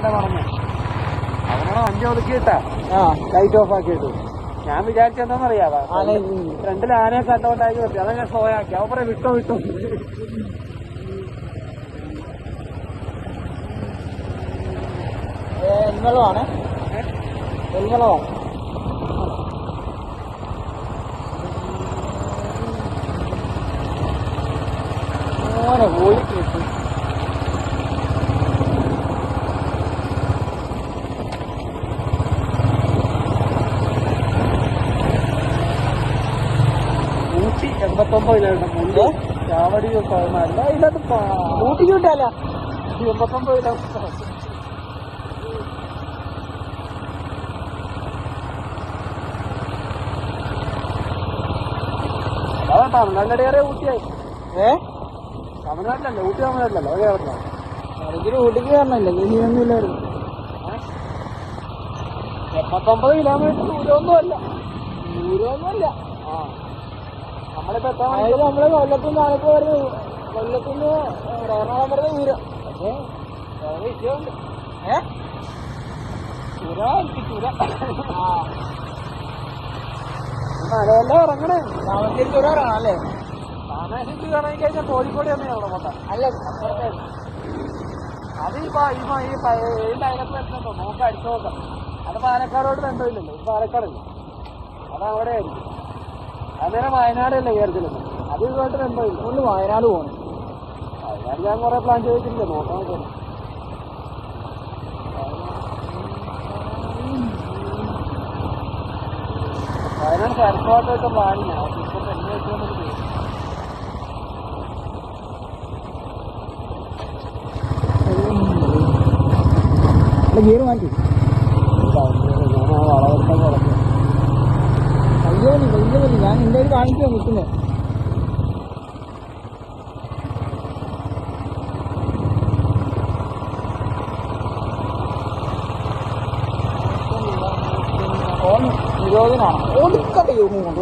എന്താ പറഞ്ഞ അവനാണ് വണ്ടി ഒതുക്കിയിട്ടാ ലൈറ്റ് ഓഫ് ആക്കിയിട്ട്. ഞാൻ വിചാരിച്ചെന്താന്നറിയാവാ, ഫ്രണ്ടിൽ ആനയെ കണ്ടോണ്ടാക്കി പറ്റി, അതങ്ങനെ സ്ലോ ആക്കി. അവൻ പറയാം വിട്ടോ വിട്ടോ. എൽമളമാണ് എൽമളമാണ് പോയി കേട്ടു. ഊട്ടി 89 മുന്നേ ചാവടി അല്ല ഇല്ലാത്ത ഊട്ടിക്ക് വിട്ടല്ല 89 അതാ തമിഴ്നാട്ടിലേറെ ഊട്ടിയായി. തമിഴ്നാട്ടിലല്ലേ ഊട്ടി, തമിഴ്നാട്ടിലല്ലോ കേരളത്തിലാണ്. എനിക്കൊരു ഊട്ടിക്ക് കയറണല്ലേ, ഇനിയൊന്നുമില്ലായിരുന്നു. 89 കിലോമീറ്റർ ദൂരമൊന്നുമല്ല. നമ്മളിപ്പോ അതായത് നമ്മള് കൊല്ലത്തുനിന്ന് ആലപ്പുഴ വരെ, കൊല്ലത്തുനിന്ന് എറണാകുളം വരെ ദൂരം. പക്ഷേ വേറെ വിഷയമുണ്ട്. മലയെല്ലാം ഇറങ്ങണേ. താമരശ്ശേരി ചുരം ഇറങ്ങണം അല്ലേ? താമരശ്ശേരി ഇറങ്ങി കഴിഞ്ഞാൽ കോഴിക്കോട് തന്നെ അവിടെ പോട്ടെ. അല്ല അപ്പുറത്തെ അത് ഈ ഡയലക്ട് വരുന്നുണ്ടോ നോക്കാം, അടിച്ചു നോക്കാം. അത് പാലക്കാടോട് ബന്ധമില്ലല്ലോ, ഇത് പാലക്കാടല്ലേ, അതവിടെ ആയിരിക്കും. അന്നേരം വയനാടല്ലേ കയറത്തില്ലല്ലോ, അത് ഇതുമായിട്ട് ബന്ധമില്ല. കൊണ്ട് വയനാട് പോകണം. വയനാട് ഞാൻ കുറെ പ്ലാൻ ചെയ്തിട്ടില്ല, നോക്കാൻ പറ്റും. വയനാട് കരക്കോട്ടൊക്കെ പ്ലാനില്ല. ഇപ്പൊ തന്നെ വെച്ചുകൊണ്ടൊരു പേര് ഗിയർ മാറ്റി ഞാൻ ആ വളവെടുക്കാൻ പറഞ്ഞു. വലിയ മതി ഞാൻ എൻ്റെ കയ്യിൽ കാണിക്കുക നിൽക്കുന്നത്. നിരോധനമാണ്. ഒടുക്കത്തെ യോഗം കൊണ്ട്